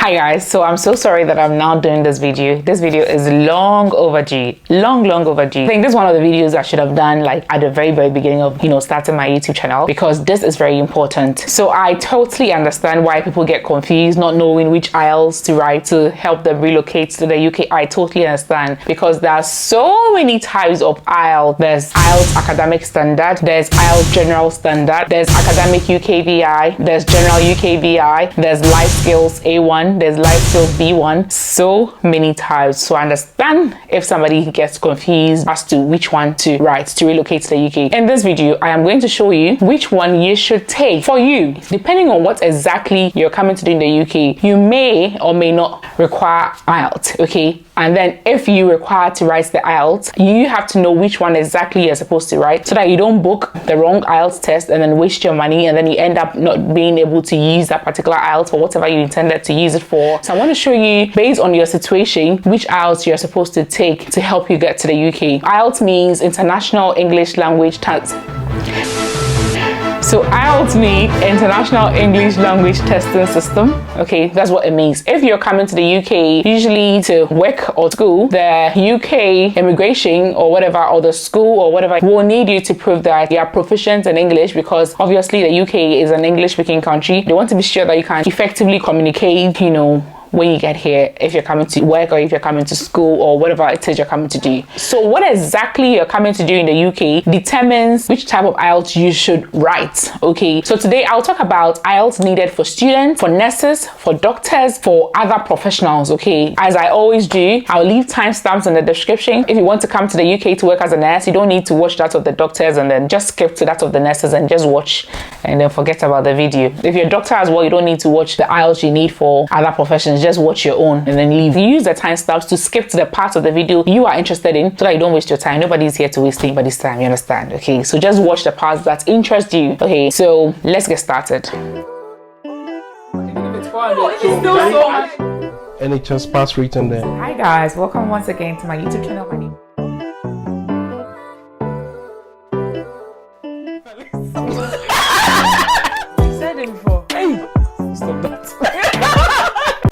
Hi guys, so I'm so sorry that I'm now doing this video. This video is long overdue, long overdue. I think this is one of the videos I should have done like at the very beginning of starting my YouTube channel, because this is very important. So I totally understand why people get confused not knowing which IELTS to write to help them relocate to the UK. I totally understand, because there are so many types of IELTS. There's IELTS Academic Standard, there's IELTS General Standard, there's Academic UKVI, there's General UKVI, there's Life Skills A1, there's Life Skills B1. So many types. So I understand if somebody gets confused as to which one to write to relocate to the UK. In this video, I am going to show you which one you should take for you, depending on what exactly you're coming to do in the UK. You may or may not require IELTS, okay? And then if you require to write the IELTS, you have to know which one exactly you're supposed to write, so that you don't book the wrong IELTS test and then waste your money, and then you end up not being able to use that particular IELTS for whatever you intended to use it for. So I want to show you, based on your situation, which IELTS you're supposed to take to help you get to the UK. IELTS means International English Language Test. So IELTS means International English Language Testing System. Okay, that's what it means. If you're coming to the UK, usually to work or school, the UK immigration or whatever, or the school or whatever, will need you to prove that you are proficient in English, because obviously the UK is an English-speaking country. They want to be sure that you can effectively communicate, when you get here, if you're coming to work or if you're coming to school or whatever it is you're coming to do. So what exactly you're coming to do in the UK determines which type of IELTS you should write. Okay, so today I'll talk about IELTS needed for students, for nurses, for doctors, for other professionals. Okay, as I always do, I'll leave timestamps in the description. If you want to come to the UK to work as a nurse, you don't need to watch that of the doctors and then just skip to that of the nurses and just watch and then forget about the video. If you're a doctor as well, you don't need to watch the IELTS you need for other professions. Just watch your own and then leave. Use the timestamps to skip to the part of the video you are interested in, so that you don't waste your time. Nobody's here to waste anybody's time, you understand? Okay, so just watch the parts that interest you. Okay, so let's get started. NHS pass written there. Hi guys, welcome once again to my YouTube channel. My name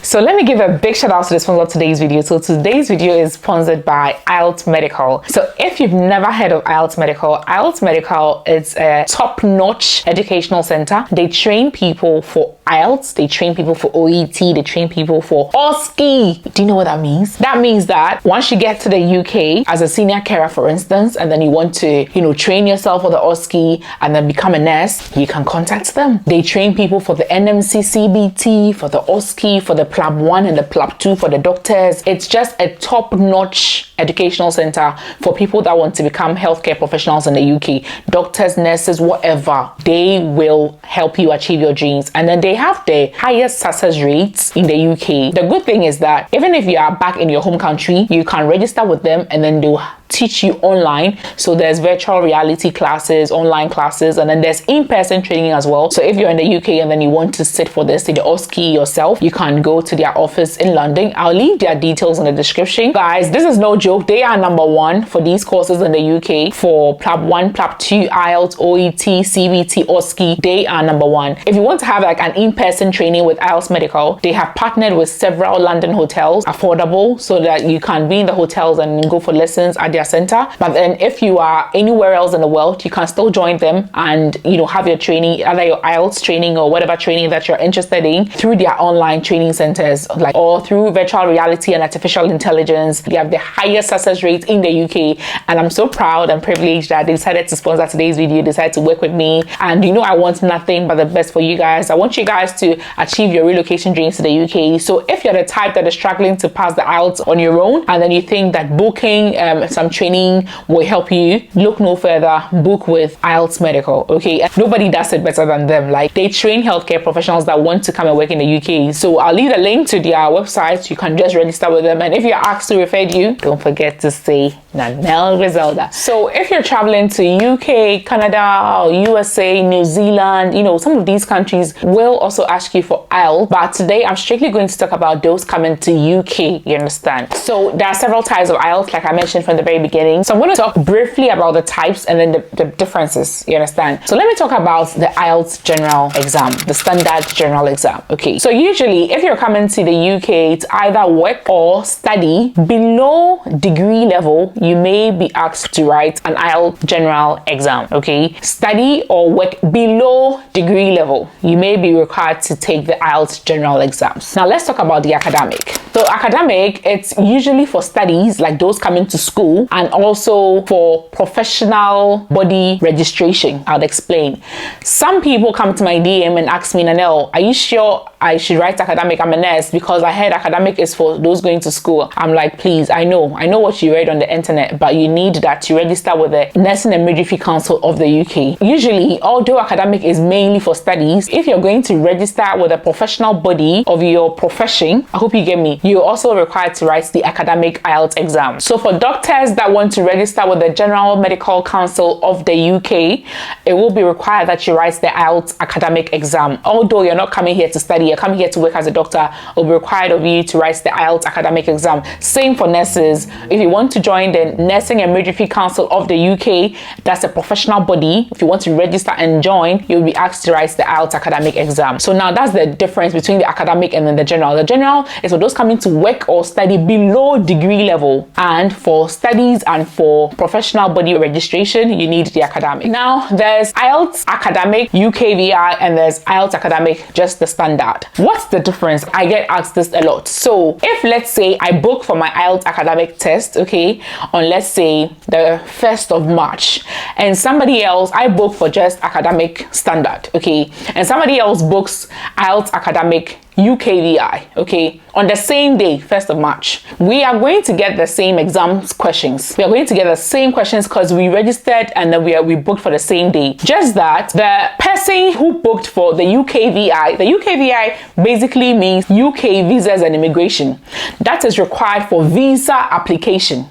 So let me give a big shout out to the sponsor of today's video. So today's video is sponsored by IELTS Medical. So if you've never heard of IELTS Medical is a top-notch educational center. They train people for IELTS, they train people for OET, they train people for OSCE. Do you know what that means? That means that once you get to the UK as a senior carer, for instance, and then you want to, train yourself for the OSCE and then become a nurse, you can contact them. They train people for the NMC CBT, for the OSCE, for the PLAB 1 and the PLAB 2 for the doctors. It's just a top-notch educational center for people that want to become healthcare professionals in the UK. Doctors, nurses, whatever, they will help you achieve your dreams. And then they have the highest success rates in the UK. The good thing is that even if you are back in your home country, you can register with them and then they'll teach you online. So there's virtual reality classes, online classes, and then there's in-person training as well. So if you're in the UK and then you want to sit for this, the OSCE yourself, you can go to their office in London. I'll leave their details in the description. Guys, this is no joke. They are #1 for these courses in the UK for PLAB 1, PLAB 2, IELTS, OET, CBT, OSCE. They are #1. If you want to have like an in-person training with IELTS Medical, they have partnered with several London hotels, affordable, so that you can be in the hotels and go for lessons at their center. But then if you are anywhere else in the world, you can still join them and have your training, either your IELTS training or whatever training that you're interested in, through their online training centers, or through virtual reality and artificial intelligence. They have the highest success rate in the UK, and I'm so proud and privileged that they decided to sponsor today's video, decided to work with me. And I want nothing but the best for you guys. I want you guys to achieve your relocation dreams to the UK. So if you're the type that is struggling to pass the IELTS on your own, and then you think that booking some training will help you, look no further. Book with IELTS Medical. Okay, and nobody does it better than them. They train healthcare professionals that want to come and work in the UK. So I'll leave a link to their website. You can just register with them, and if you're asked to refer you, don't forget to say Nanelle Griselda. So if you're traveling to UK, Canada, or USA, New Zealand, you know, some of these countries will also ask you for IELTS, but today I'm strictly going to talk about those coming to UK, you understand? So there are several types of IELTS, like I mentioned from the very beginning. So I'm going to talk briefly about the types and then the differences, you understand? So let me talk about the IELTS General exam, the standard general exam. Okay, so usually if you're coming to the UK to either work or study below degree level, you may be asked to write an IELTS general exam. Okay, study or work below degree level, you may be required to take the IELTS general exams. Now let's talk about the academic. So academic, it's usually for studies, like those coming to school, and also for professional body registration. I'll explain. Some people come to my DM and ask me, Nanelle, are you sure I should write academic? I'm a nurse, because I heard academic is for those going to school. I'm like, please, I know what you read on the internet, but you need that to register with the Nursing and Midwifery Council of the UK. Usually, although academic is mainly for studies, if you're going to register with a professional body of your profession, I hope you get me, you're also required to write the academic IELTS exam. So for doctors that want to register with the General Medical Council of the UK, it will be required that you write the IELTS academic exam. Although you're not coming here to study, you're coming here to work as a doctor, it will be required of you to write the IELTS academic exam. Same for nurses. If you want to join the Nursing and Midwifery Council of the UK, that's a professional body. If you want to register and join, you'll be asked to write the IELTS academic exam. So now that's the difference between the academic and then the general. The general is for those coming to work or study below degree level, and for studies and for professional body registration, you need the academic. Now there's IELTS Academic UKVI and there's IELTS Academic just the standard. What's the difference? I get asked this a lot. So if, let's say, I book for my IELTS academic test, okay, on let's say the 1st of March, and somebody else, I book for just academic standard, okay, and somebody else books IELTS Academic UKVI, okay, on the same day, 1st of March, we are going to get the same exams questions. We are going to get the same questions because we registered and then we booked for the same day. Just that the person who booked for the UKVI basically means UK Visas and Immigration. That is required for visa application.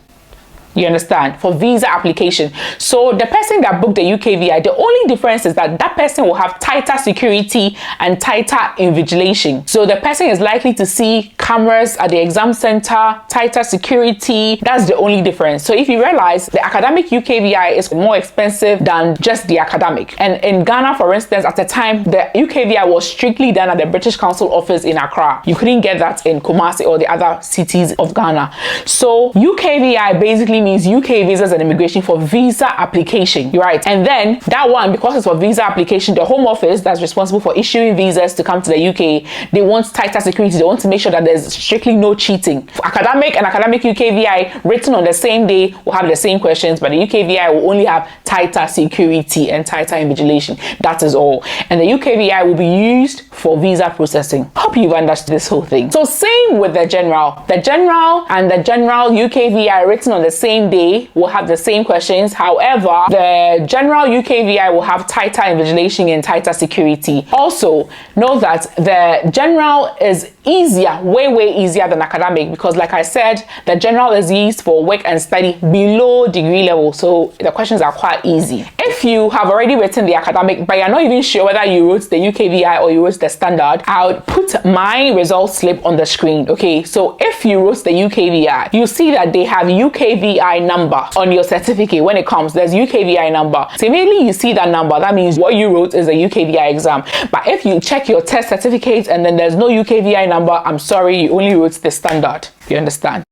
You understand? For visa application. So the person that booked the UKVI, the only difference is that that person will have tighter security and tighter invigilation. So the person is likely to see cameras at the exam center, tighter security. That's the only difference. So if you realize, the academic UKVI is more expensive than just the academic. And in Ghana, for instance, at the time, the UKVI was strictly done at the British Council office in Accra. You couldn't get that in Kumasi or the other cities of Ghana. So UKVI basically means UK Visas and Immigration for visa application. You're right. And then that one, because it's for visa application, the Home Office that's responsible for issuing visas to come to the UK, they want tighter security. They want to make sure that there's strictly no cheating. For academic and academic UKVI written on the same day will have the same questions, but the UKVI will only have tighter security and tighter invigilation. That is all. And the UKVI will be used for visa processing. Hope you've understood this whole thing. So same with the general. The general and the general UKVI written on the same day will have the same questions. However, the general UKVI will have tighter invigilation and tighter security. Also, know that the general is easier, way easier than academic, because like I said, the general is used for work and study below degree level. So the questions are quite easy. If you have already written the academic, but you're not even sure whether you wrote the UKVI or you wrote the standard, I would put my results slip on the screen. Okay, so if you wrote the UKVI, you see that they have UKVI number on your certificate. When it comes, there's UKVI number. So immediately you see that number, that means what you wrote is a UKVI exam. But if you check your test certificate and then there's no UKVI number, I'm sorry, you only wrote the standard. You understand?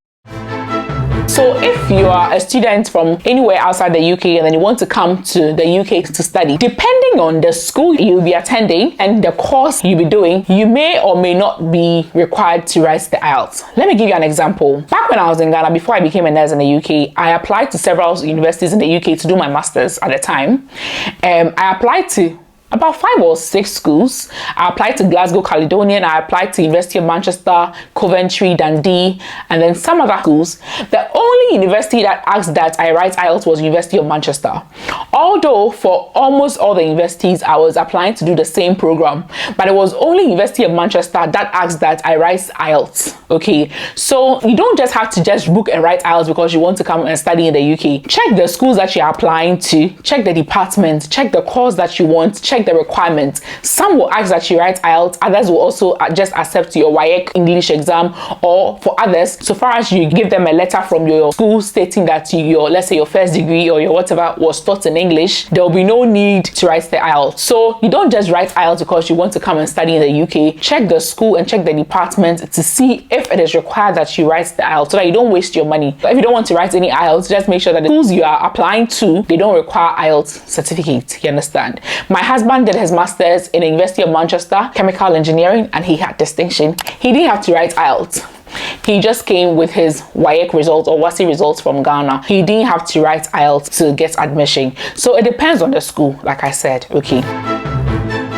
So if you are a student from anywhere outside the UK and then you want to come to the UK to study, depending on the school you'll be attending and the course you'll be doing, you may or may not be required to write the IELTS. Let me give you an example. Back when I was in Ghana, before I became a nurse in the UK, I applied to several universities in the UK to do my master's at the time. I applied to about 5 or 6 schools. I applied to Glasgow Caledonian, I applied to University of Manchester, Coventry, Dundee, and then some other schools. The only university that asked that I write IELTS was University of Manchester. Although for almost all the universities I was applying to do the same program, but it was only University of Manchester that asked that I write IELTS. Okay, so you don't just have to just book and write IELTS because you want to come and study in the UK. Check the schools that you're applying to, check the department, check the course that you want, check the requirements. Some will ask that you write IELTS, others will also just accept your WIEC English exam, or for others, so far as you give them a letter from your school stating that your, let's say your first degree or your whatever was taught in English, there will be no need to write the IELTS. So you don't just write IELTS because you want to come and study in the UK. Check the school and check the department to see if it is required that you write the IELTS so that you don't waste your money. But if you don't want to write any IELTS, just make sure that the schools you are applying to, they don't require IELTS certificate. You understand? My husband did his master's in the University of Manchester, chemical engineering, and he had distinction. He didn't have to write IELTS. He just came with his WIEC results or WASI results from Ghana. He didn't have to write IELTS to get admission. So it depends on the school, like I said. Okay.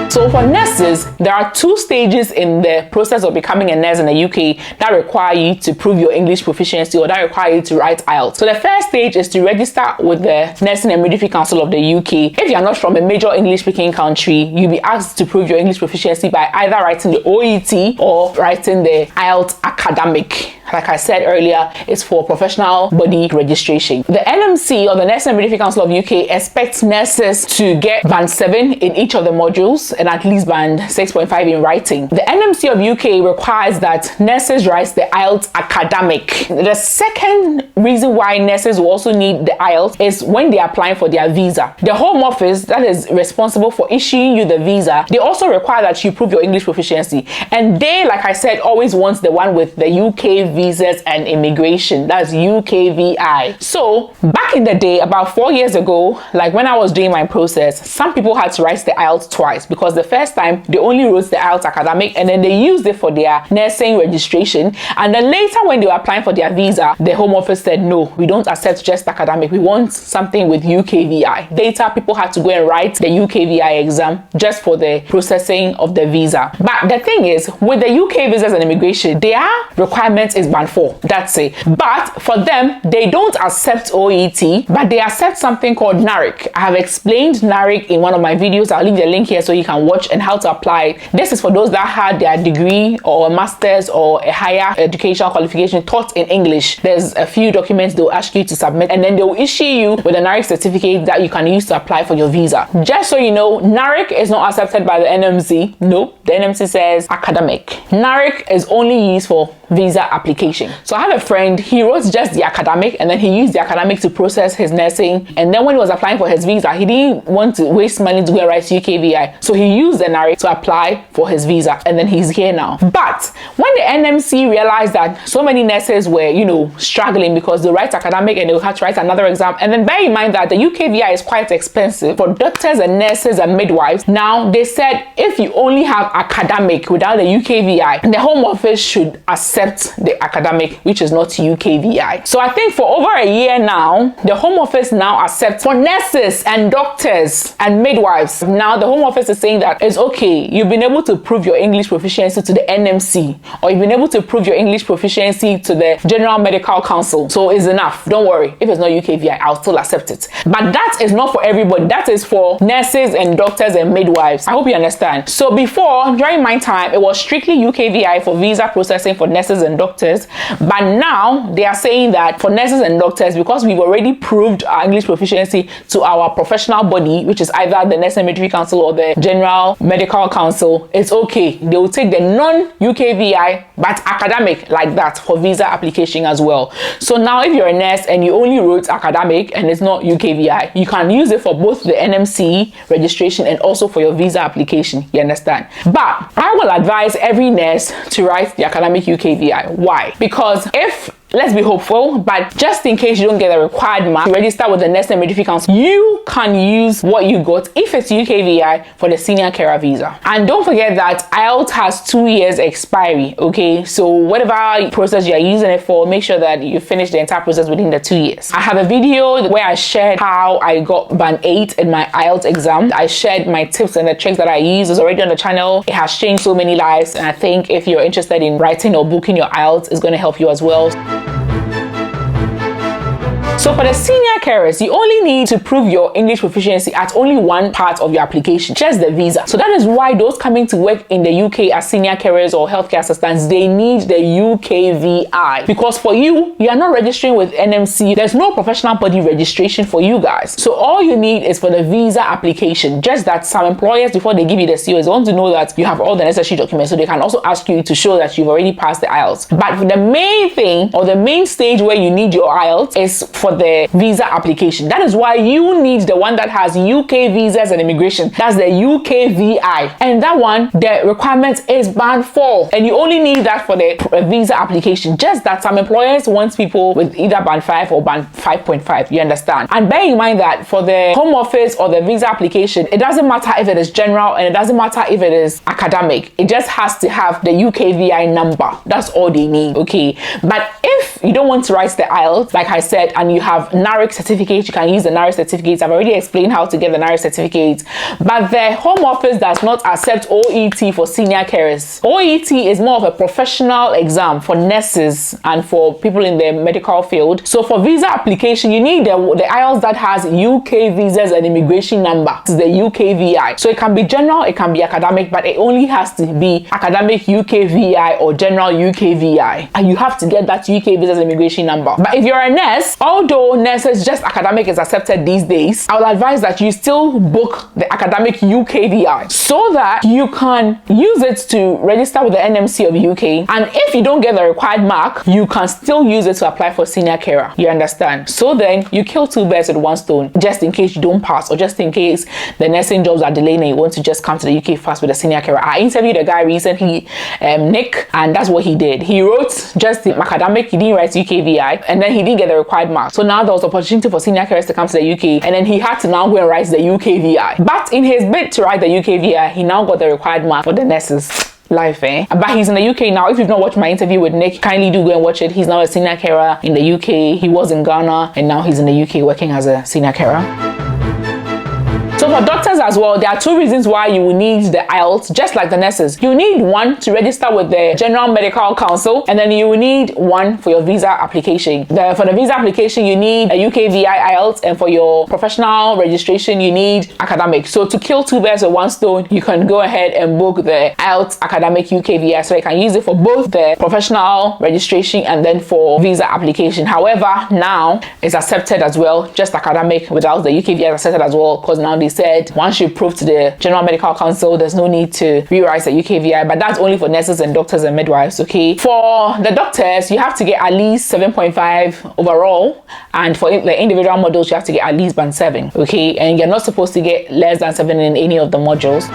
So for nurses, there are 2 stages in the process of becoming a nurse in the UK that require you to prove your English proficiency, or that require you to write IELTS. So the first stage is to register with the Nursing and Midwifery Council of the UK. If you are not from a major English-speaking country, you'll be asked to prove your English proficiency by either writing the OET or writing the IELTS Academic. Like I said earlier, it's for professional body registration. The NMC, or the Nursing and Midwifery Council of UK, expects nurses to get band 7 in each of the modules and at least band 6.5 in writing. The NMC of UK requires that nurses write the IELTS Academic. The second reason why nurses will also need the IELTS is when they are applying for their visa. The Home Office that is responsible for issuing you the visa, they also require that you prove your English proficiency. And they, like I said, always want the one with the UK Visas and Immigration, that's UKVI. So back in the day, about 4 years ago, like when I was doing my process, some people had to write the IELTS twice, because the first time they only wrote the IELTS Academic and then they used it for their nursing registration, and then later when they were applying for their visa, the Home Office said no, we don't accept just academic, we want something with UKVI. Later people had to go and write the UKVI exam just for the processing of the visa. But the thing is, with the UK Visas and Immigration, their requirement is band 4, that's it. But for them, they don't accept OET, but they accept something called NARIC. I have explained NARIC in one of my videos. I'll leave the link here so you can watch, and how to apply. This is for those that had their degree or a master's or a higher educational qualification taught in English. There's a few documents they'll ask you to submit, and then they'll issue you with a NARIC certificate that you can use to apply for your visa. Just so you know, NARIC is not accepted by the NMC. Nope, the NMC says academic. NARIC is only used for visa application. So I have a friend, he wrote just the academic, and then he used the academic to process his nursing, and then when he was applying for his visa, he didn't want to waste money to go and write UKVI, so he used the NARIC to apply for his visa, and then he's here now. But when the NMC realized that so many nurses were, you know, struggling because they write academic and they had to write another exam, and then bear in mind that the UKVI is quite expensive for doctors and nurses and midwives, now they said if you only have academic without the UKVI, the Home Office should accept the academic, which is not UKVI. So I think for over a year now, the Home Office now accepts for nurses and doctors and midwives. Now the Home Office is saying that it's okay, you've been able to prove your English proficiency to the NMC, or you've been able to prove your English proficiency to the General Medical Council, so it's enough. Don't worry, if it's not UKVI, I'll still accept it. But that is not for everybody. That is for nurses and doctors and midwives. I hope you understand. So before, during my time, it was strictly UKVI for visa processing for nurses and doctors, but now they are saying that for nurses and doctors, because we've already proved our English proficiency to our professional body, which is either the Nursing and Midwifery Council or the General Medical Council, it's okay. They will take the non-UKVI but academic like that for visa application as well. So now if you're a nurse and you only wrote academic and it's not UKVI, you can use it for both the NMC registration and also for your visa application. You understand? But I will advise every nurse to write the academic UKVI. Why? Because if let's be hopeful. But just in case you don't get the required mark to register with the Nursing and Midwifery Council, you can use what you got if it's UKVI for the senior carer visa. And don't forget that IELTS has 2 years expiry, okay? So whatever process you're using it for, make sure that you finish the entire process within the 2 years. I have a video where I shared how I got band 8 in my IELTS exam. I shared my tips and the tricks that I use. It's already on the channel. It has changed so many lives, and I think if you're interested in writing or booking your IELTS, it's going to help you as well. So for the senior carers, you only need to prove your English proficiency at only one part of your application, just the visa. So that is why those coming to work in the UK as senior carers or healthcare assistants, they need the UKVI. Because for you, you are not registering with NMC. There's no professional body registration for you guys. So all you need is for the visa application. Just that some employers, before they give you the COs, want to know that you have all the necessary documents. So they can also ask you to show that you've already passed the IELTS. But the main thing or the main stage where you need your IELTS is for the visa application. That is why you need the one that has UK visas and immigration. That's the UKVI. And that one, the requirement is band 4. And you only need that for the visa application. Just that some employers want people with either band 5 or band 5.5. You understand? And bear in mind that for the Home Office or the visa application, it doesn't matter if it is general and it doesn't matter if it is academic. It just has to have the UKVI number. That's all they need, okay? But if you don't want to write the IELTS, like I said, and you have NARIC certificate, you can use the NARIC certificates. I've already explained how to get the NARIC certificates. But the Home Office does not accept OET for senior carers. OET is more of a professional exam for nurses and for people in the medical field. So for visa application, you need the IELTS that has UK visas and immigration number. This is the UKVI. So it can be general, it can be academic, but it only has to be academic UKVI or general UKVI. And you have to get that UK visas and immigration number. But if you're a nurse, although nurses just academic is accepted these days, I will advise that you still book the academic UKVI so that you can use it to register with the NMC of UK. And if you don't get the required mark, you can still use it to apply for senior carer. You understand? So then you kill 2 birds with 1 stone, just in case you don't pass, or just in case the nursing jobs are delaying and you want to just come to the UK fast with a senior carer. I interviewed a guy recently, Nick, and that's what he did. He wrote just the academic, he didn't write UKVI, and then he didn't get the required mark. So now there was opportunity for senior carers to come to the UK, and then he had to now go and write the UKVI. But in his bid to write the UKVI, he now got the required mark for the nurses. Life, eh? But he's in the UK now. If you've not watched my interview with Nick, kindly do go and watch it. He's now a senior carer in the UK. He was in Ghana, and now he's in the UK working as a senior carer. So for doctors as well, there are 2 reasons why you will need the IELTS, just like the nurses. You need 1 to register with the General Medical Council, and then you will need 1 for your visa application. For the visa application, you need a UKVI IELTS, and for your professional registration, you need academic. So to kill 2 birds with 1 stone, you can go ahead and book the IELTS academic UKVI, so you can use it for both the professional registration and then for visa application. However, now it's accepted as well, just academic without the UKVI is accepted as well, because now they said once you prove to the General Medical Council, there's no need to rewrite the UKVI, but that's only for nurses and doctors and midwives, okay? For the doctors, you have to get at least 7.5 overall, and for the individual modules, you have to get at least band 7, okay? And you're not supposed to get less than 7 in any of the modules.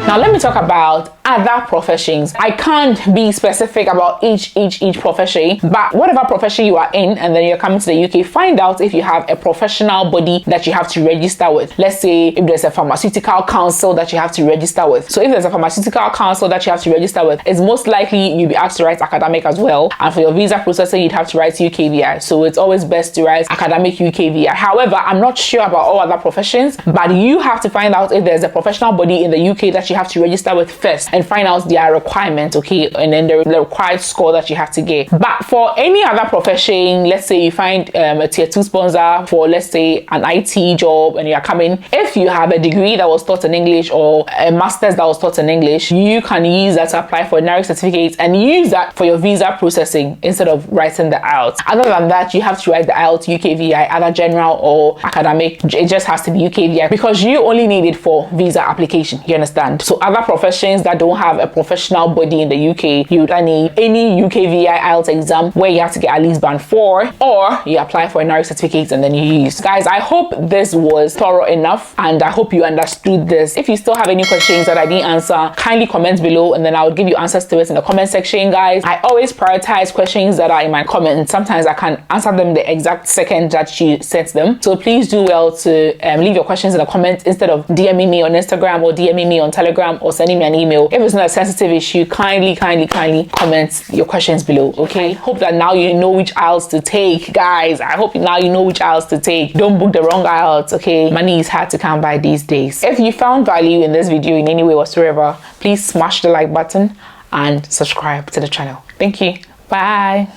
Now let me talk about other professions. I can't be specific about each profession, but whatever profession you are in and then you're coming to the UK, find out if you have a professional body that you have to register with. Let's say if there's a pharmaceutical council that you have to register with. So if there's a pharmaceutical council that you have to register with, it's most likely you'll be asked to write academic as well. And for your visa processing, you'd have to write UKVI. So it's always best to write academic UKVI. However, I'm not sure about all other professions, but you have to find out if there's a professional body in the UK that you have to register with first and find out their requirements, okay, and then the required score that you have to get. But for any other profession, let's say you find a tier 2 sponsor for, let's say, an IT job and you're coming, if you have a degree that was taught in English or a master's that was taught in English, you can use that to apply for a NARIC certificate and use that for your visa processing instead of writing the IELTS. Other than that, you have to write the IELTS UKVI, either general or academic. It just has to be UKVI because you only need it for visa application, you understand? So other professions that don't have a professional body in the UK, you would need any UKVI IELTS exam where you have to get at least band 4, or you apply for a NARIC certificate and then you use. Guys, I hope this was thorough enough and I hope you understood this. If you still have any questions that I didn't answer, kindly comment below and then I'll give you answers to it in the comment section, guys. I always prioritize questions that are in my comments. Sometimes I can answer them the exact second that you sent them. So please do well to leave your questions in the comments instead of DMing me on Instagram or DMing me on Telegram or sending me an email. If it's not a sensitive issue, kindly comment your questions below, okay? Hope that now you know which IELTS to take, guys. I hope now you know which IELTS to take. Don't book the wrong IELTS, okay? Money is hard to come by these days. If you found value in this video in any way whatsoever, please smash the like button and subscribe to the channel. Thank you. Bye.